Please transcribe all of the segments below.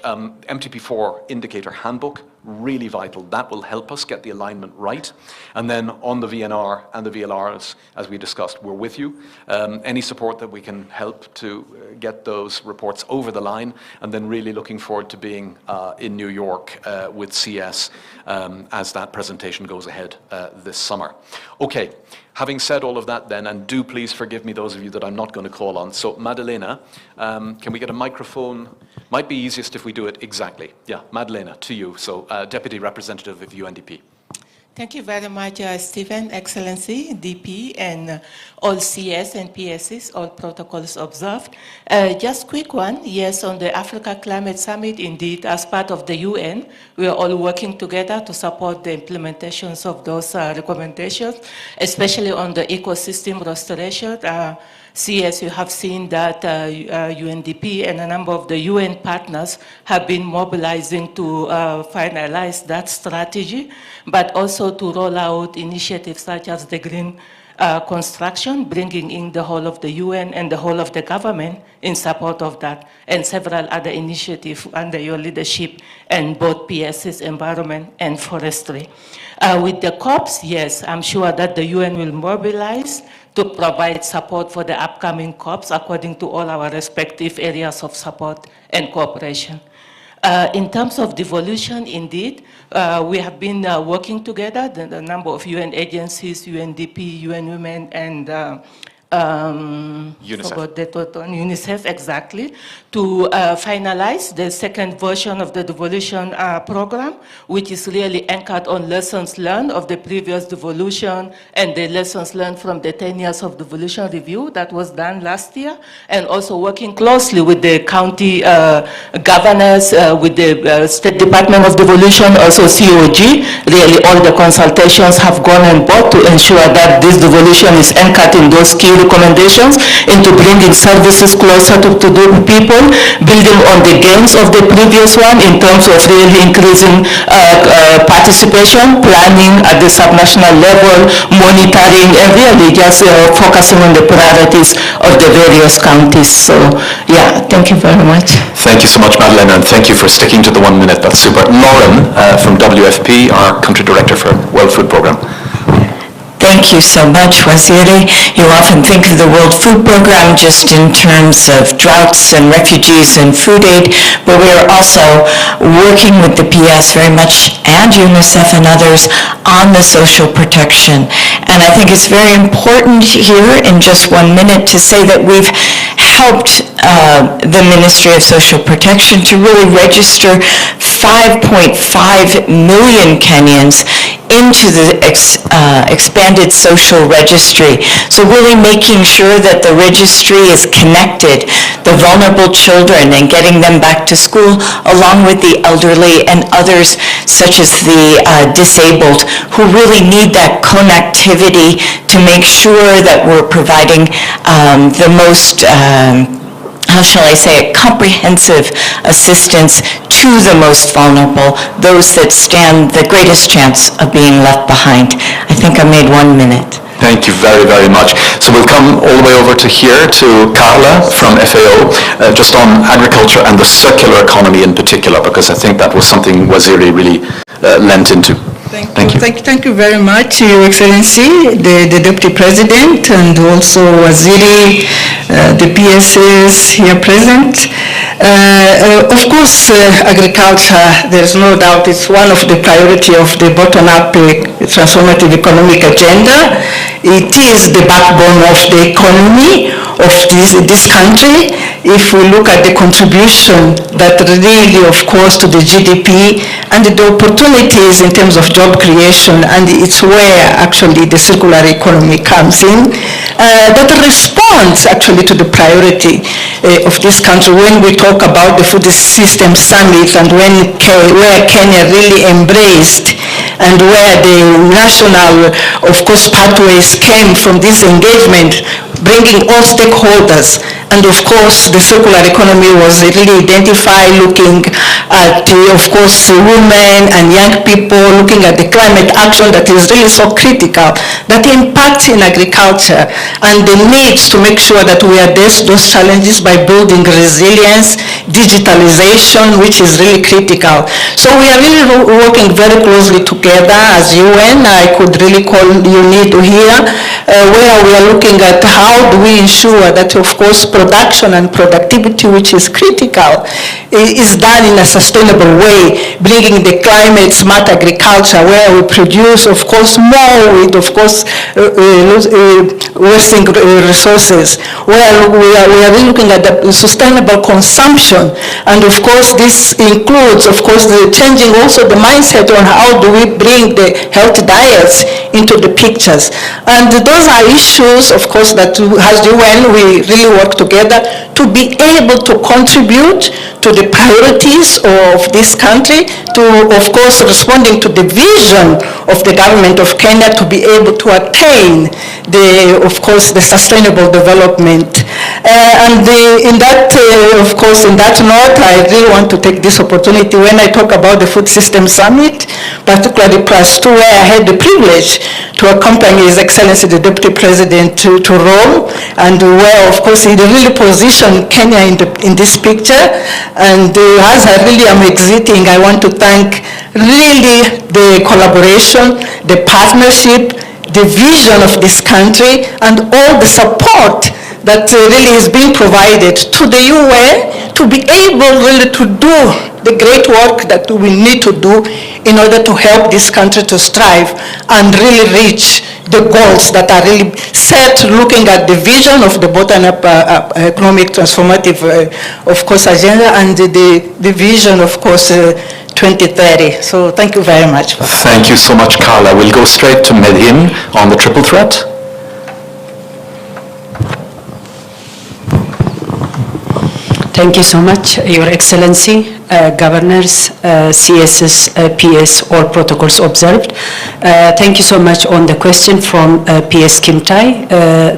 MTP4 indicator handbook, really vital. That will help us get the alignment right. And then on the VNR and the VLRs, as we discussed, we're with you. Any support that we can help to get those reports over the line, and then really looking forward to being in New York with CS as that presentation goes ahead this summer. Okay. Having said all of that then, and do please forgive me those of you that I'm not going to call on. So Madalena, can we get a microphone? Might be easiest if we do it exactly. Yeah, Madalena, to you. So Deputy Representative of UNDP. Thank you very much, Stephen, Excellency, DP, and all CS and PSs, all protocols observed. Just quick one, yes, on the Africa Climate Summit, indeed, as part of the UN, we are all working together to support the implementations of those recommendations, especially on the ecosystem restoration. CS, you have seen that UNDP and a number of the UN partners have been mobilizing to finalize that strategy, but also to roll out initiatives such as the green construction, bringing in the whole of the UN and the whole of the government in support of that, and several other initiatives under your leadership and both PS's environment and forestry. With the COPs, yes, I'm sure that the UN will mobilize to provide support for the upcoming COPs according to all our respective areas of support and cooperation. In terms of devolution, indeed, we have been working together, the number of UN agencies, UNDP, UN Women, and UNICEF, exactly, to finalize the second version of the devolution program, which is really anchored on lessons learned of the previous devolution and the lessons learned from the 10 years of devolution review that was done last year, and also working closely with the county governors, with the State Department of Devolution, also COG. Really all the consultations have gone on board to ensure that this devolution is anchored in those key recommendations into bringing services closer to the people, building on the gains of the previous one in terms of really increasing participation, planning at the subnational level, monitoring, and really just focusing on the priorities of the various counties. So, yeah, thank you very much. Thank you so much, Madeleine, and thank you for sticking to the 1 minute. That's super. Lauren from WFP, our Country Director for World Food Programme. Thank you so much, Waziri. You often think of the World Food Programme just in terms of droughts and refugees and food aid, but we are also working with the PS very much, and UNICEF and others, on the social protection. And I think it's very important here in just 1 minute to say that we've helped the Ministry of Social Protection to really register 5.5 million Kenyans into the expanded social registry. So really making sure that the registry is connected, the vulnerable children, and getting them back to school, along with the elderly and others such as the disabled, who really need that connectivity to make sure that we're providing the most how shall I say it, comprehensive assistance to the most vulnerable, those that stand the greatest chance of being left behind. I think I made 1 minute. Thank you very, very much. So we'll come all the way over to here to Carla from FAO, just on agriculture and the circular economy in particular, because I think that was something Waziri really lent into. Thank you. Thank you very much, Your Excellency, the Deputy President, and also Waziri, the PSs here present. Of course, agriculture, there's no doubt, it's one of the priority of the bottom-up transformative economic agenda. It is the backbone of the economy of this country. If we look at the contribution that really, of course, to the GDP and the opportunities in terms of job creation, and it's where actually the circular economy comes in, that responds actually to the priority of this country when we talk about the food system summit, and where Kenya really embraced and where the national, of course, pathways came from this engagement. bringing all stakeholders. And of course, the circular economy was really identified, looking at, of course, women and young people, looking at the climate action that is really so critical, that impacts in agriculture, and the needs to make sure that we address those challenges by building resilience, digitalization, which is really critical. So we are really working very closely together as UN. I could really call you need to hear, where we are looking at how do we ensure that, of course, production and productivity, which is critical, is done in a sustainable way, bringing the climate smart agriculture, where we produce, of course, more with, of course, wasting resources, where we are really looking at the sustainable consumption. And of course, this includes, of course, the changing also the mindset on how do we bring the health diets into the pictures. And those are issues, of course, that as UN, we really work together to be able to contribute to the priorities of this country, to, of course, responding to the vision of the government of Kenya to be able to attain the, of course, the sustainable development. In that, of course, in that note, I really want to take this opportunity when I talk about the Food System Summit, particularly +2, where I had the privilege to accompany His Excellency the Deputy President to Rome, and where, of course, he really positioned Kenya in this picture. And as I really am exiting, I want to thank really the collaboration, the partnership, the vision of this country, and all the support that really is being provided to the UN to be able really to do the great work that we need to do in order to help this country to strive and really reach the goals that are really set, looking at the vision of the bottom-up economic transformative, of course, agenda, and the vision, of course, 2030. So thank you very much. Thank you so much, Carla. We'll go straight to Medhin on the triple threat. Thank you so much, Your Excellency, governors, CSs, PS, all protocols observed. Thank you so much on the question from PS Kim Tai.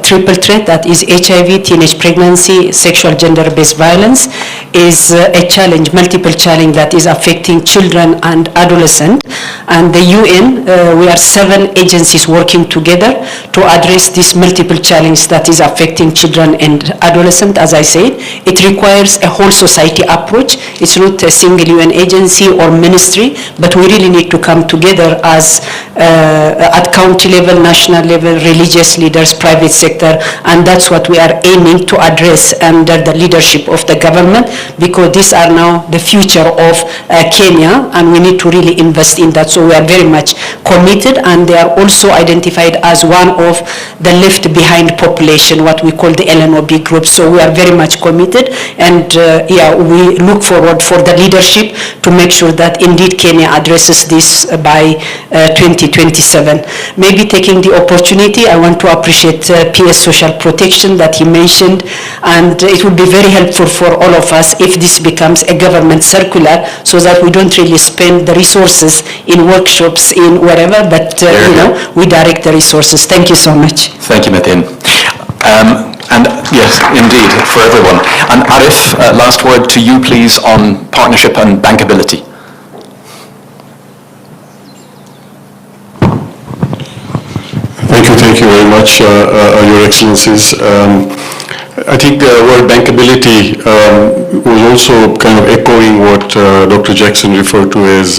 Triple threat, that is HIV, teenage pregnancy, sexual gender-based violence, is a challenge, multiple challenge that is affecting children and adolescents. And the UN, we are 7 agencies working together to address this multiple challenge that is affecting children and adolescents. As I said, it requires a whole society approach. It's not a single UN agency or ministry, but we really need to come together as at county level, national level, religious leaders, private sector, and that's what we are aiming to address under the leadership of the government, because these are now the future of Kenya, and we need to really invest in that. So we are very much committed, and they are also identified as one of the left behind population, what we call the LNOB group. So we are very much committed, and we look forward for the leadership to make sure that indeed Kenya addresses this by 2027. Maybe taking the opportunity, I want to appreciate PS Social Protection that he mentioned, and it would be very helpful for all of us if this becomes a government circular, so that we don't really spend the resources in workshops, in whatever, but we direct the resources. Thank you so much. Thank you, Medhin. And yes, indeed, for everyone. And Arif, last word to you, please, on partnership and bankability. Thank you very much, Your Excellencies. I think the word bankability was also kind of echoing what Dr. Jackson referred to as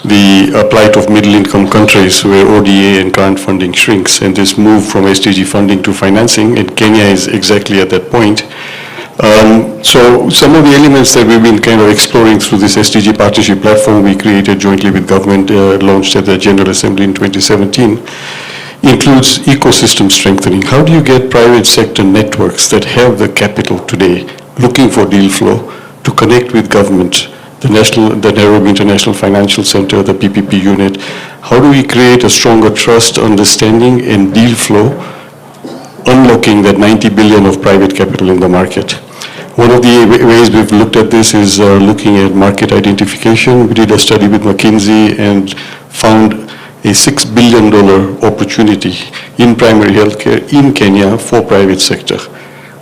the plight of middle-income countries where ODA and grant funding shrinks, and this move from SDG funding to financing, and Kenya is exactly at that point. So some of the elements that we've been kind of exploring through this SDG partnership platform we created jointly with government, launched at the General Assembly in 2017, includes ecosystem strengthening. How do you get private sector networks that have the capital today looking for deal flow to connect with government, the Nairobi International Financial Center, the PPP unit? How do we create a stronger trust, understanding, and deal flow, unlocking that 90 billion of private capital in the market? One of the ways we've looked at this is looking at market identification. We did a study with McKinsey and found a $6 billion opportunity in primary healthcare in Kenya for private sector.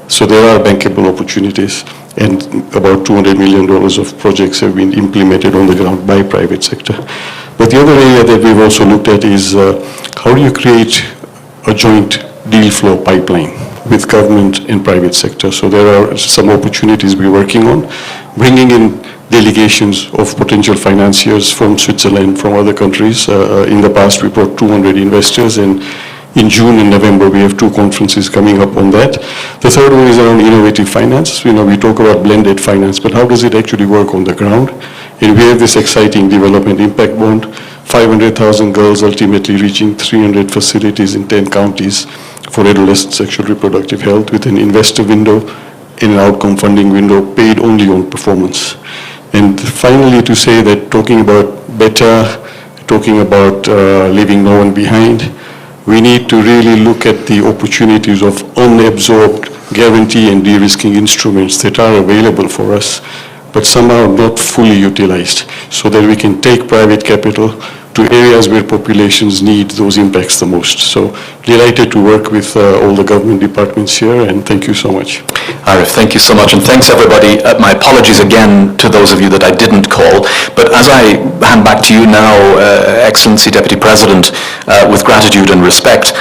So there are bankable opportunities, and about $200 million of projects have been implemented on the ground by private sector. But the other area that we've also looked at is how do you create a joint deal flow pipeline with government and private sector. So there are some opportunities we're working on, bringing in delegations of potential financiers from Switzerland, from other countries. In the past, we brought 200 investors, and in June and November, we have 2 conferences coming up on that. The third one is around innovative finance. You know, we talk about blended finance, but how does it actually work on the ground? And we have this exciting development impact bond, 500,000 girls ultimately reaching 300 facilities in 10 counties for adolescent sexual reproductive health, with an investor window and an outcome funding window paid only on performance. And finally, to say that talking about better, talking about leaving no one behind, we need to really look at the opportunities of unabsorbed guarantee and de-risking instruments that are available for us, but somehow not fully utilized, so that we can take private capital to areas where populations need those impacts the most. So delighted to work with all the government departments here, and thank you so much. Arif, thank you so much, and thanks everybody. My apologies again to those of you that I didn't call, but as I hand back to you now, Excellency Deputy President, with gratitude and respect,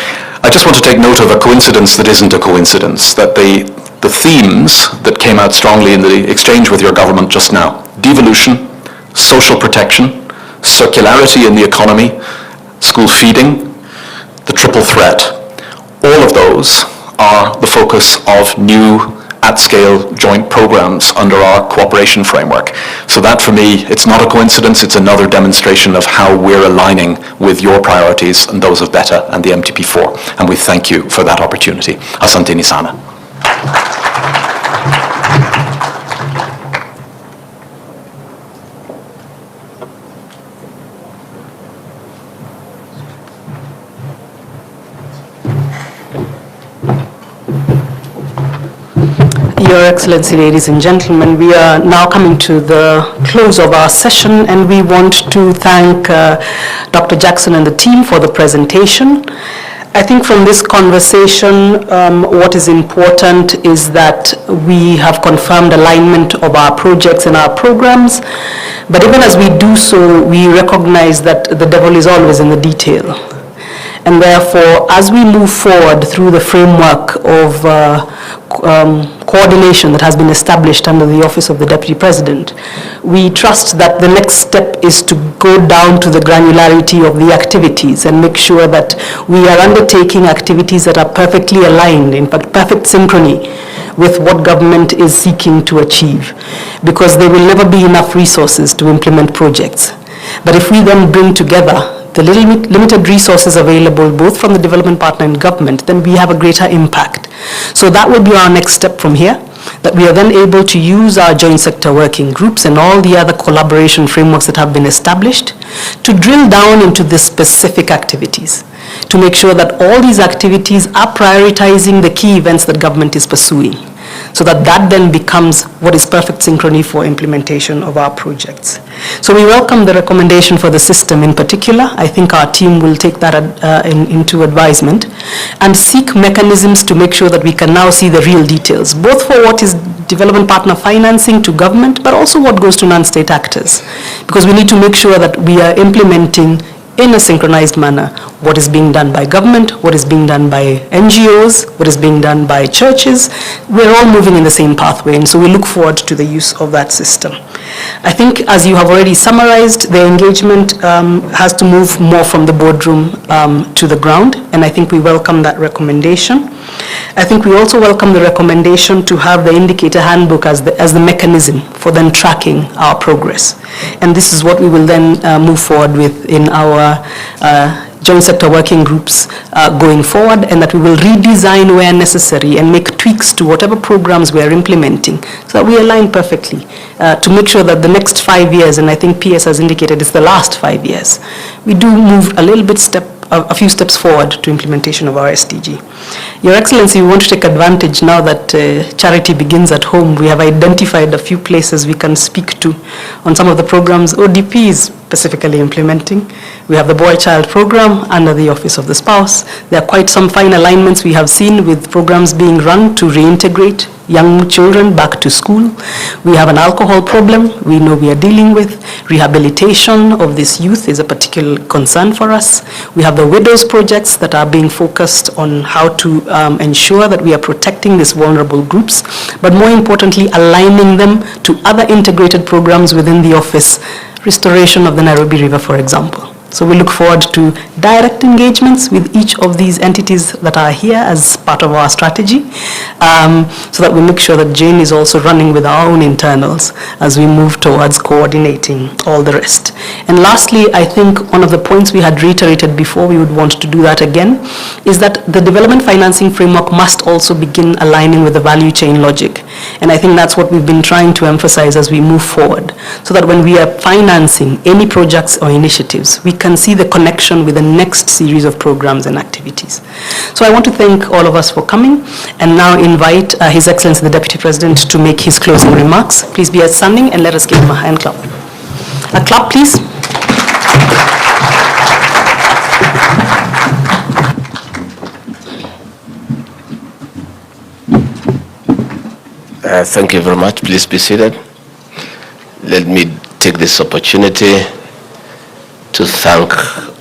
I just want to take note of a coincidence that isn't a coincidence, that the themes that came out strongly in the exchange with your government just now, devolution, social protection, circularity in the economy, school feeding, the triple threat, all of those are the focus of new at-scale joint programs under our cooperation framework. So that for me, it's not a coincidence, it's another demonstration of how we're aligning with your priorities and those of BETA and the MTP4. And we thank you for that opportunity. Asanteni sana. Your Excellency, ladies and gentlemen, we are now coming to the close of our session, and we want to thank Dr. Jackson and the team for the presentation. I think from this conversation, what is important is that we have confirmed alignment of our projects and our programs, but even as we do so, we recognize that the devil is always in the detail. And therefore, as we move forward through the framework of coordination that has been established under the Office of the Deputy President, we trust that the next step is to go down to the granularity of the activities and make sure that we are undertaking activities that are perfectly aligned, in fact, perfect synchrony with what government is seeking to achieve, because there will never be enough resources to implement projects. But if we then bring together the limited resources available both from the development partner and government, then we have a greater impact. So that will be our next step from here, that we are then able to use our joint sector working groups and all the other collaboration frameworks that have been established to drill down into the specific activities, to make sure that all these activities are prioritizing the key events that government is pursuing, so that that then becomes what is perfect synchrony for implementation of our projects. So we welcome the recommendation for the system in particular. I think our team will take that into advisement and seek mechanisms to make sure that we can now see the real details, both for what is development partner financing to government, but also what goes to non-state actors. Because we need to make sure that we are implementing in a synchronized manner what is being done by government, what is being done by NGOs, what is being done by churches. We're all moving in the same pathway, and so we look forward to the use of that system. I think, as you have already summarized, the engagement has to move more from the boardroom to the ground, and I think we welcome that recommendation. I think we also welcome the recommendation to have the indicator handbook as the mechanism for then tracking our progress. And this is what we will then move forward with in our joint sector working groups going forward, and that we will redesign where necessary and make tweaks to whatever programs we are implementing so that we align perfectly to make sure that the next 5 years, and I think PS has indicated it's the last 5 years, we do move a few steps forward to implementation of our SDG. Your Excellency, we want to take advantage now that charity begins at home. We have identified a few places we can speak to on some of the programs. ODP is specifically implementing. We have the boy-child program under the Office of the Spouse. There are quite some fine alignments we have seen with programs being run to reintegrate young children back to school. We have an alcohol problem we know we are dealing with. Rehabilitation of this youth is a particular concern for us. We have the widows projects that are being focused on how to ensure that we are protecting these vulnerable groups, but more importantly, aligning them to other integrated programs within the office, restoration of the Nairobi River, for example. So we look forward to direct engagements with each of these entities that are here as part of our strategy, so that we make sure that Jane is also running with our own internals as we move towards coordinating all the rest. And lastly, I think one of the points we had reiterated before, we would want to do that again, is that the development financing framework must also begin aligning with the value chain logic. And I think that's what we've been trying to emphasize as we move forward, so that when we are financing any projects or initiatives, we can see the connection with the next series of programs and activities. So I want to thank all of us for coming, and now invite His Excellency the Deputy President to make his closing remarks. Please be standing and let us give him a hand clap. A clap, please. Thank you very much. Please be seated. Let me take this opportunity to thank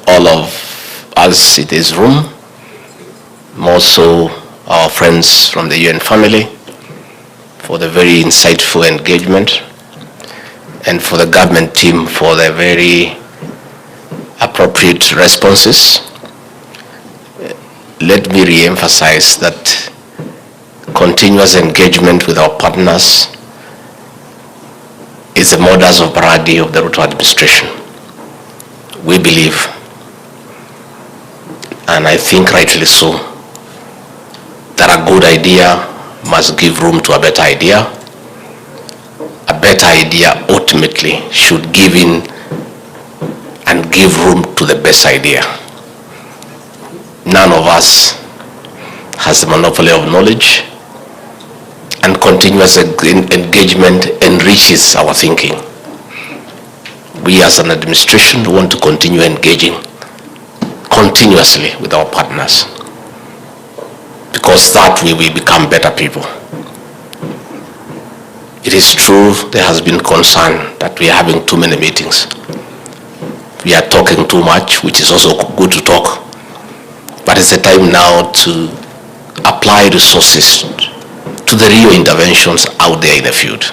all of us in this room, more so our friends from the UN family, for the very insightful engagement, and for the government team for their very appropriate responses. Let me re-emphasize that continuous engagement with our partners is the modus operandi of the RUTO administration. We believe, and I think rightly so, that a good idea must give room to a better idea. A better idea ultimately should give in and give room to the best idea. None of us has the monopoly of knowledge, and continuous engagement enriches our thinking. We as an administration want to continue engaging continuously with our partners, because that way we become better people. It is true there has been concern that we are having too many meetings. We are talking too much, which is also good to talk, but it's the time now to apply resources to the real interventions out there in the field.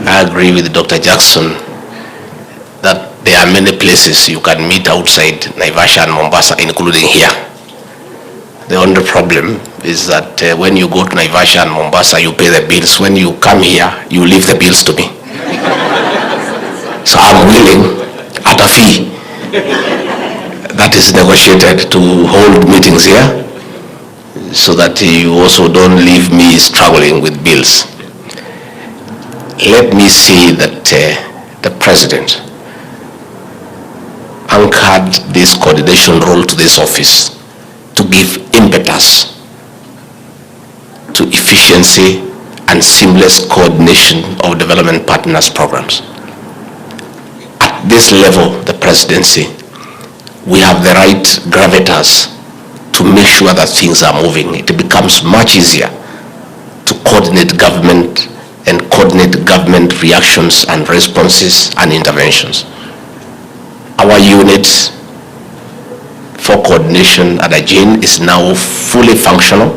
I agree with Dr. Jackson that there are many places you can meet outside Naivasha and Mombasa, including here. The only problem is that when you go to Naivasha and Mombasa, you pay the bills. When you come here, you leave the bills to me. So I'm willing, at a fee that is negotiated, to hold meetings here, so that you also don't leave me struggling with bills. Let me say that the President anchored this coordination role to this office to give impetus to efficiency and seamless coordination of development partners programs. At this level, the presidency, we have the right gravitas to make sure that things are moving. It becomes much easier to coordinate government and coordinate government reactions and responses and interventions. Our unit for coordination at Ajin is now fully functional.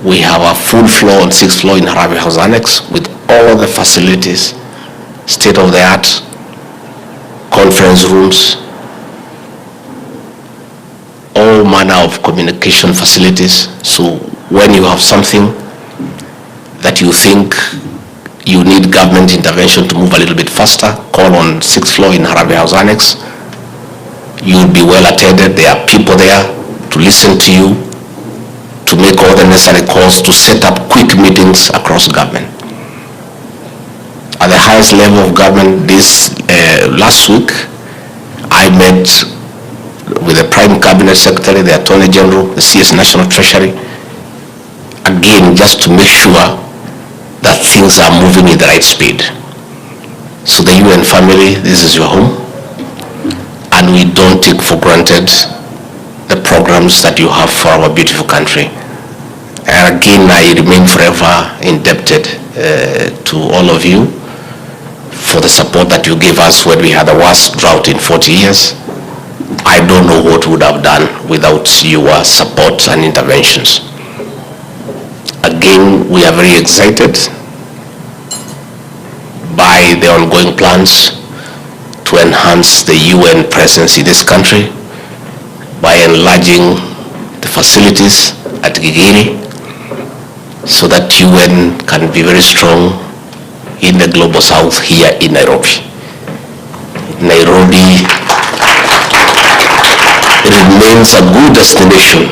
We have a full floor on 6th floor in Harare House Annex with all the facilities, state-of-the-art conference rooms, all manner of communication facilities. So when you have something that you think you need government intervention to move a little bit faster, call on 6th floor in Harare House Annex. You'll be well attended. There are people there to listen to you, to make all the necessary calls, to set up quick meetings across government. At the highest level of government, this last week, I met with the Prime Cabinet Secretary, the Attorney General, the CS National Treasury, again, just to make sure that things are moving in the right speed. So the UN family, this is your home, and we don't take for granted the programs that you have for our beautiful country. And again, I remain forever indebted to all of you for the support that you gave us when we had the worst drought in 40 years. I don't know what we would have done without your support and interventions. Again, we are very excited by the ongoing plans to enhance the UN presence in this country by enlarging the facilities at Gigiri so that UN can be very strong in the global south here in Nairobi. Nairobi remains a good destination.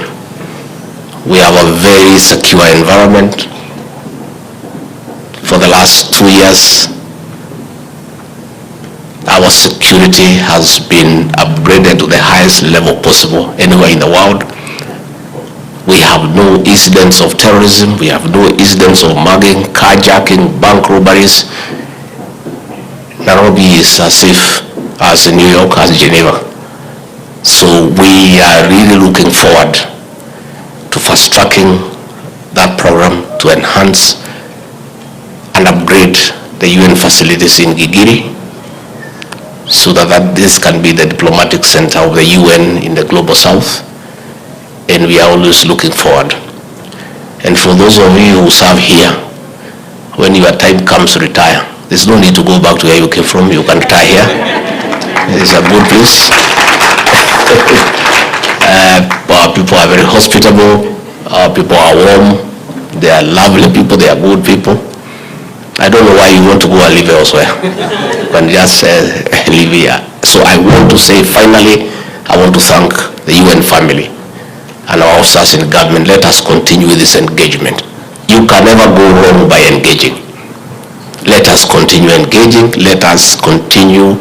We have a very secure environment. For the last 2 years, our security has been upgraded to the highest level possible anywhere in the world. We have no incidents of terrorism, we have no incidents of mugging, carjacking, bank robberies. Nairobi is as safe as New York, as Geneva. So we are really looking forward to fast-tracking that program to enhance and upgrade the UN facilities in Gigiri so that this can be the diplomatic center of the UN in the global south. And we are always looking forward. And for those of you who serve here, when your time comes to retire, there's no need to go back to where you came from. You can retire here. It's a good place. Our people are very hospitable. Our people are warm. They are lovely people. They are good people. I don't know why you want to go and live elsewhere. You can just live here. So I want to say, finally, I want to thank the UN family and our officers in government. Let us continue with this engagement. You can never go wrong by engaging. Let us continue engaging. Let us continue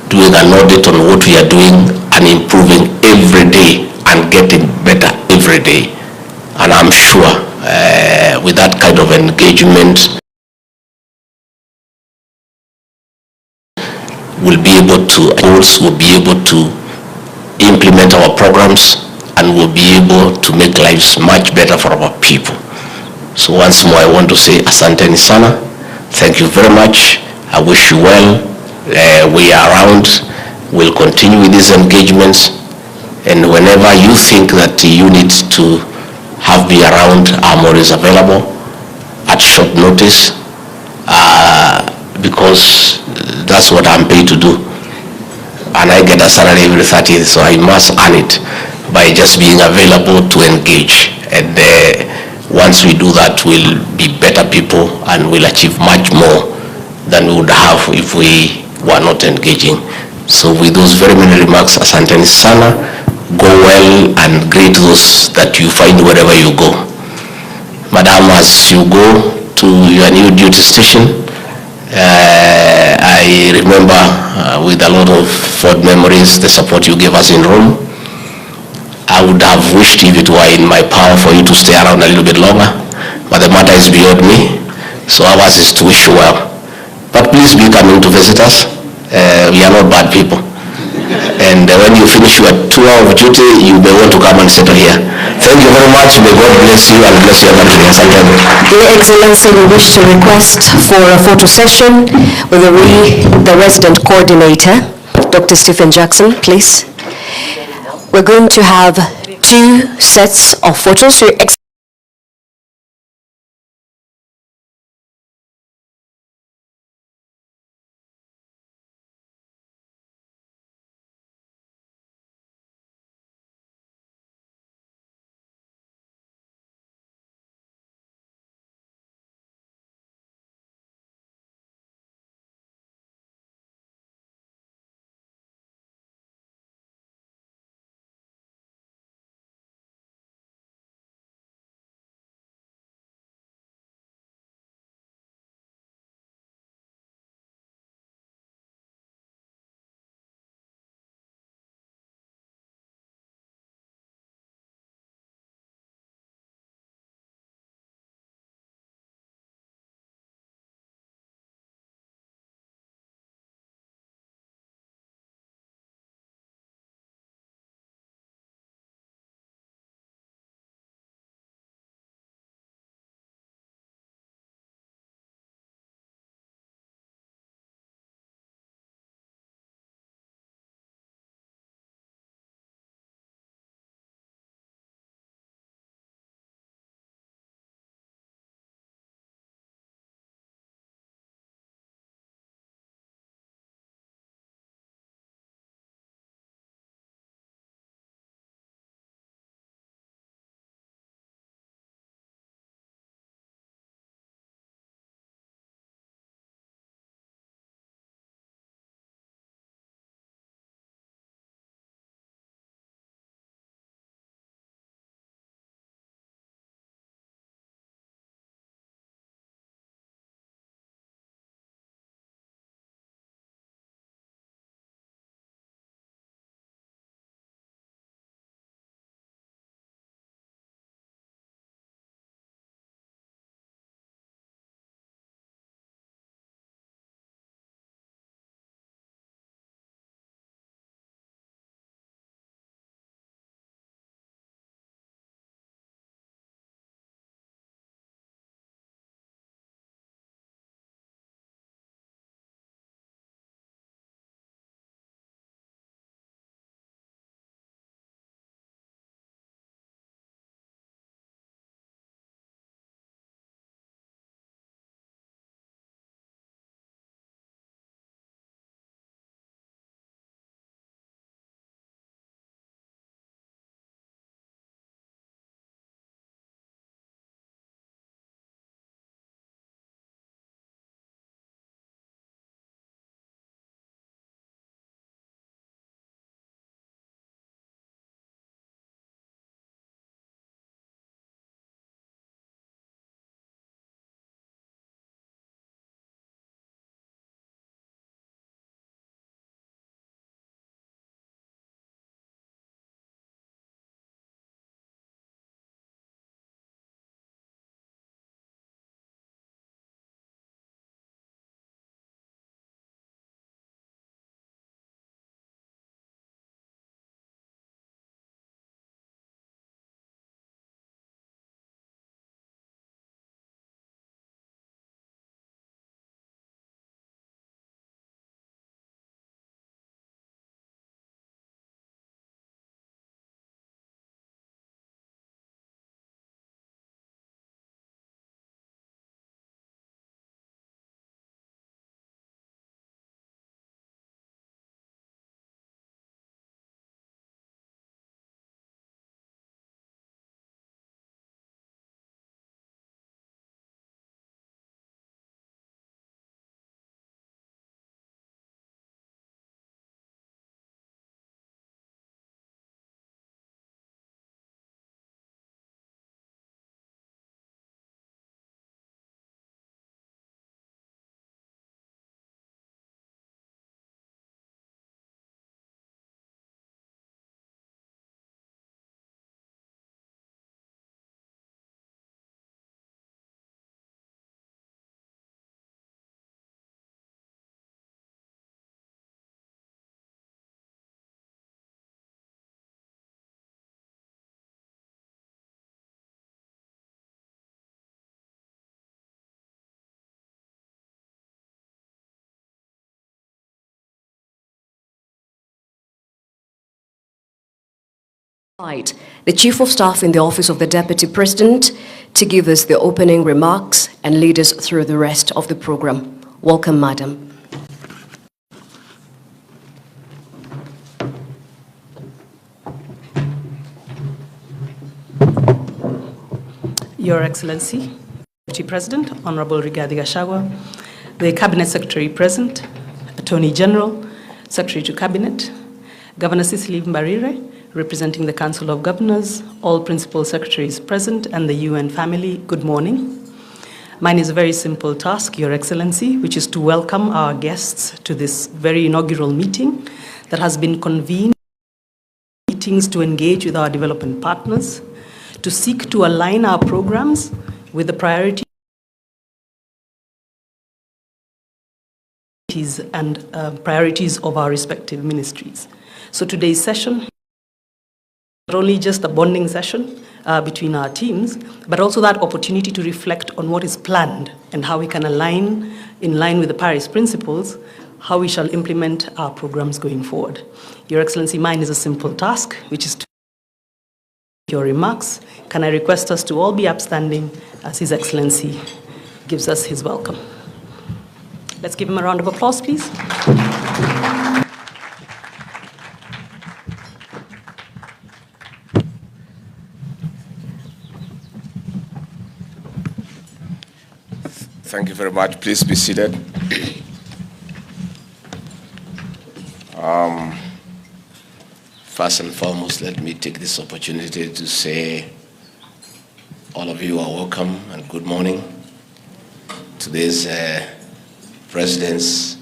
doing an audit on what we are doing and improving every day and getting better every day. And I'm sure with that kind of engagement, we'll be able to implement our programs, and we'll be able to make lives much better for our people. So once more, I want to say asanteni sana. Thank you very much. I wish you well. We are around. We'll continue with these engagements. And whenever you think that you need to have me around, I'm always available at short notice because that's what I'm paid to do. And I get a salary every 30th, so I must earn it by just being available to engage. And once we do that, we'll be better people and we'll achieve much more than we would have if we were not engaging. So with those very many remarks, asanteni sana, go well and greet those that you find wherever you go. Madam, as you go to your new duty station, I remember with a lot of fond memories the support you gave us in Rome. I would have wished if it were in my power for you to stay around a little bit longer, but the matter is beyond me, so ours is to wish you well. But please be coming to visit us. We are not bad people. And when you finish your tour of duty, you may want to come and settle here. Thank you very much. May God bless you and bless your country. Your Excellency, we wish to request for a photo session with the resident coordinator, Dr. Stephen Jackson, please. We're going to have 2 sets of photos. Your The Chief of Staff in the Office of the Deputy President to give us the opening remarks and lead us through the rest of the program. Welcome, Madam. Your Excellency, Deputy President, Honorable Rigathi Gachagua, the Cabinet Secretary present, Attorney General, Secretary to Cabinet, Governor Cecily Mbarire, representing the Council of Governors, all Principal Secretaries present, and the UN family, good morning. Mine is a very simple task, Your Excellency, which is to welcome our guests to this very inaugural meeting that has been convened, meetings to engage with our development partners, to seek to align our programs with the priorities and priorities of our respective ministries. So today's session, not only just a bonding session between our teams, but also that opportunity to reflect on what is planned and how we can align, in line with the Paris principles, how we shall implement our programs going forward. Your Excellency, mine is a simple task, which is to your remarks. Can I request us to all be upstanding as His Excellency gives us his welcome. Let's give him a round of applause, please. Thank you very much. Please be seated. First and foremost, let me take this opportunity to say all of you are welcome and good morning. Today's President's,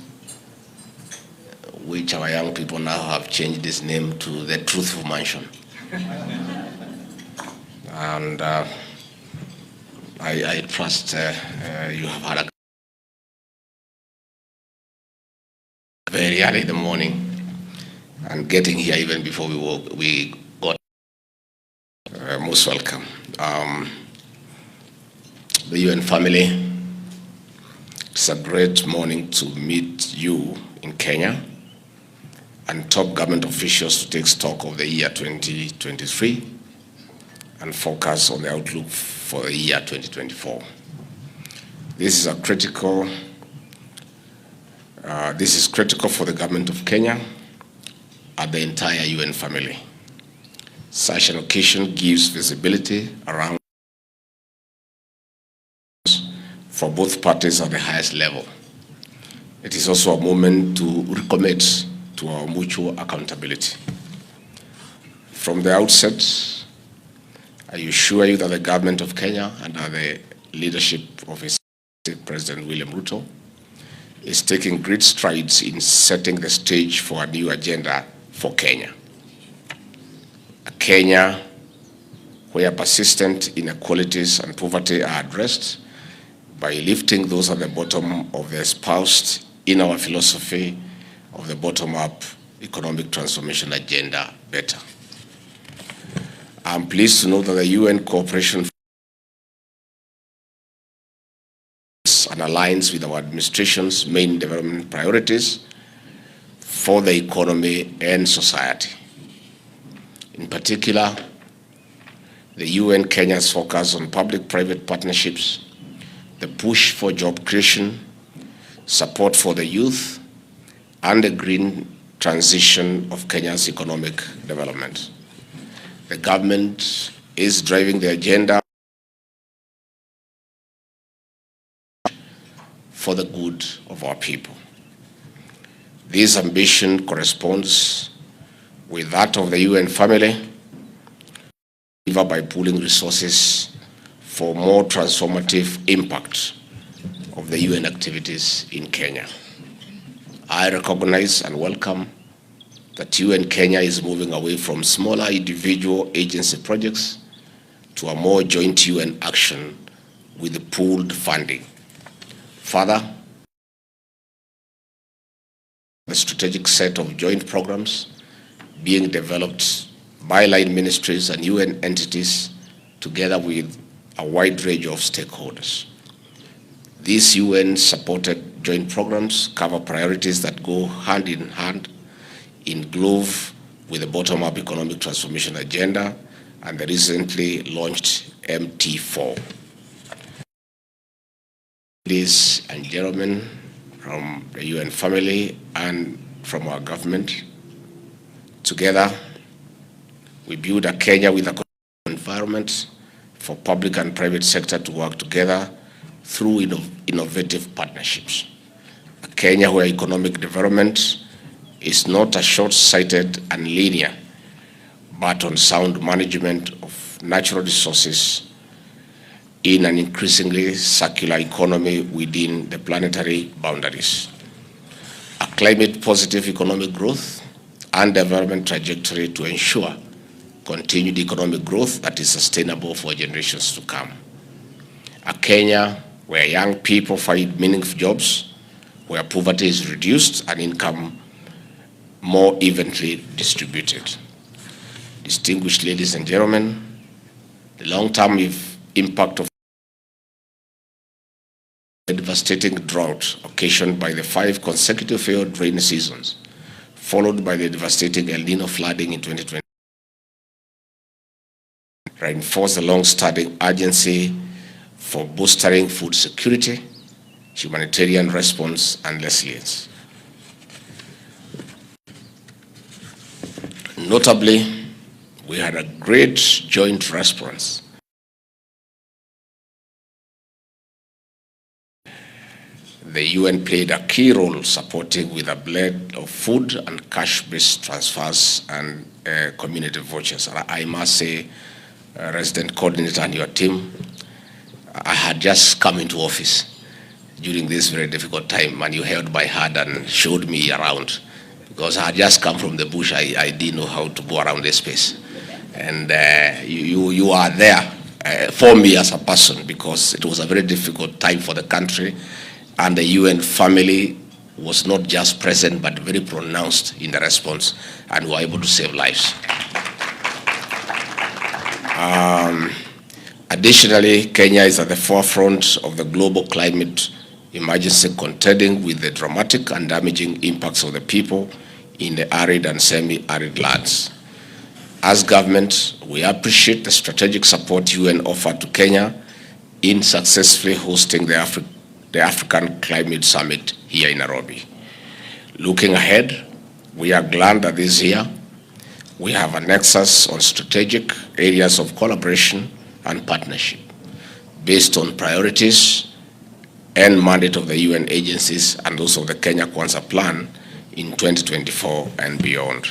which our young people now have changed its name to the Truthful Mansion. And I trust you have had a very early in the morning and getting here even before we got most welcome. The UN family, it's a great morning to meet you in Kenya and top government officials to take stock of the year 2023 and focus on the outlook for the year 2024. This is critical for the government of Kenya and the entire UN family. Such an occasion gives visibility around for both parties at the highest level. It is also a moment to recommit to our mutual accountability. From the outset, I assure you that the government of Kenya, under the leadership of its President William RUTO, is taking great strides in setting the stage for a new agenda for Kenya. A Kenya where persistent inequalities and poverty are addressed by lifting those at the bottom of the espoused in our philosophy of the bottom-up economic transformation agenda better. I'm pleased to know that the UN cooperation and aligns with our administration's main development priorities for the economy and society. In particular, the UN Kenya's focus on public-private partnerships, the push for job creation, support for the youth, and the green transition of Kenya's economic development. The government is driving the agenda for the good of our people. This ambition corresponds with that of the UN family, by pooling resources for more transformative impact of the UN activities in Kenya. I recognize and welcome that UN Kenya is moving away from smaller individual agency projects to a more joint UN action with the pooled funding. Further, the strategic set of joint programs being developed by line ministries and UN entities together with a wide range of stakeholders. These UN-supported joint programs cover priorities that go hand in hand, in glove with the bottom-up economic transformation agenda and the recently launched MT4. Ladies and gentlemen from the UN family and from our government, together we build a Kenya with a environment for public and private sector to work together through innovative partnerships. A Kenya where economic development is not a short-sighted and linear, but on sound management of natural resources in an increasingly circular economy within the planetary boundaries. A climate-positive economic growth and development trajectory to ensure continued economic growth that is sustainable for generations to come. A Kenya where young people find meaningful jobs, where poverty is reduced and income more evenly distributed. Distinguished ladies and gentlemen, the long-term impact of the devastating drought occasioned by the 5 consecutive failed rainy seasons, followed by the devastating El Nino flooding in 2020, reinforce the long-standing urgency for bolstering food security, humanitarian response, and resilience. Notably, we had a great joint response. The UN played a key role supporting with a blend of food and cash-based transfers and community vouchers. I must say, Resident Coordinator and your team, I had just come into office during this very difficult time, and you held my hand and showed me around. Because I had just come from the bush, I didn't know how to go around this space. And you are there for me as a person, because it was a very difficult time for the country, and the UN family was not just present, but very pronounced in the response, and were able to save lives. Additionally, Kenya is at the forefront of the global climate emergency, contending with the dramatic and damaging impacts of the people in the arid and semi-arid lands. As government, we appreciate the strategic support UN offered to Kenya in successfully hosting the African Climate Summit here in Nairobi. Looking ahead, we are glad that this year we have a nexus on strategic areas of collaboration and partnership based on priorities and mandate of the UN agencies and also the Kenya Kwanza plan in 2024 and beyond.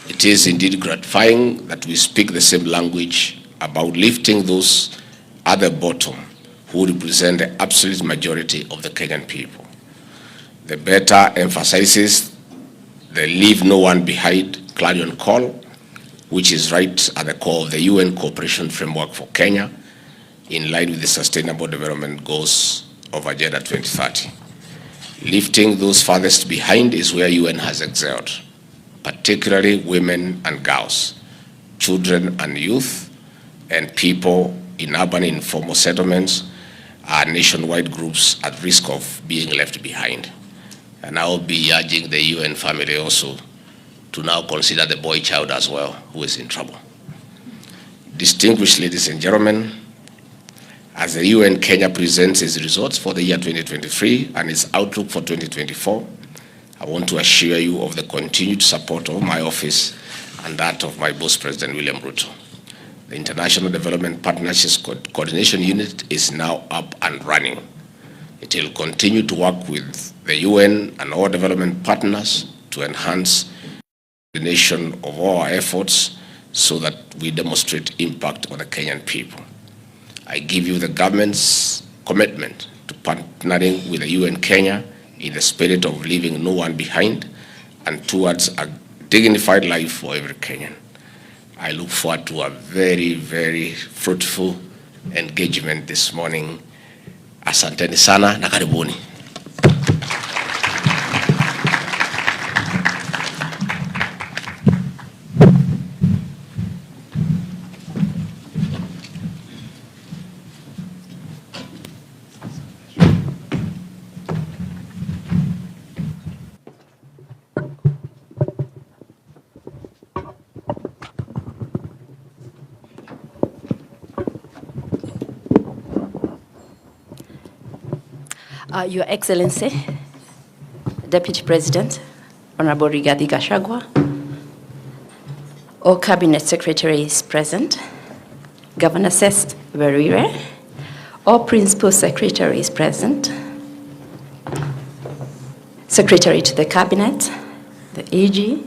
It is indeed gratifying that we speak the same language about lifting those at the bottom who represent the absolute majority of the Kenyan people. The better emphasizes the leave no one behind clarion call, which is right at the core of the UN cooperation framework for Kenya, in line with the Sustainable Development Goals of Agenda 2030. Lifting those farthest behind is where UN has excelled, particularly women and girls, children and youth, and people in urban informal settlements are nationwide groups at risk of being left behind. And I will be urging the UN family also to now consider the boy child as well, who is in trouble. Distinguished ladies and gentlemen, as the UN Kenya presents its results for the year 2023 and its outlook for 2024, I want to assure you of the continued support of my office and that of my boss, President William Ruto. The International Development Partnerships Coordination Unit is now up and running. It will continue to work with the UN and all development partners to enhance the nation of all our efforts so that we demonstrate impact on the Kenyan people. I give you the government's commitment to partnering with the UN Kenya in the spirit of leaving no one behind and towards a dignified life for every Kenyan. I look forward to a very, very fruitful engagement this morning. Asanteni sana na karibuni. Your Excellency, Deputy President, Honorable DP.GACHAGUA, all Cabinet Secretaries present, Governor Sest Verire, all Principal Secretaries present, Secretary to the Cabinet, the AG,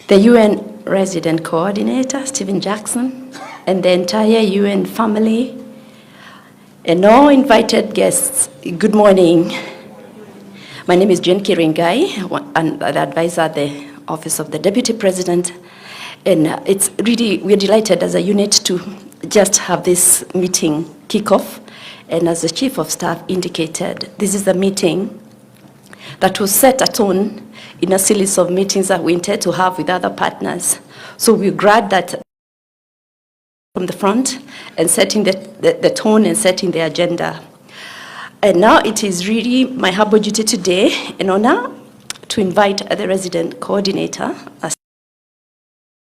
the UN Resident Coordinator, Stephen Jackson, and the entire UN family, and all invited guests, good morning. My name is Jane Kiringai, and the advisor at the Office of the Deputy President. And it's really, we're delighted as a unit to just have this meeting kick off. And as the Chief of Staff indicated, this is a meeting that will set a tone in a series of meetings that we intend to have with other partners. So we're glad that from the front and setting the tone and setting the agenda. And now it is really my humble duty today, an honor, to invite the resident coordinator,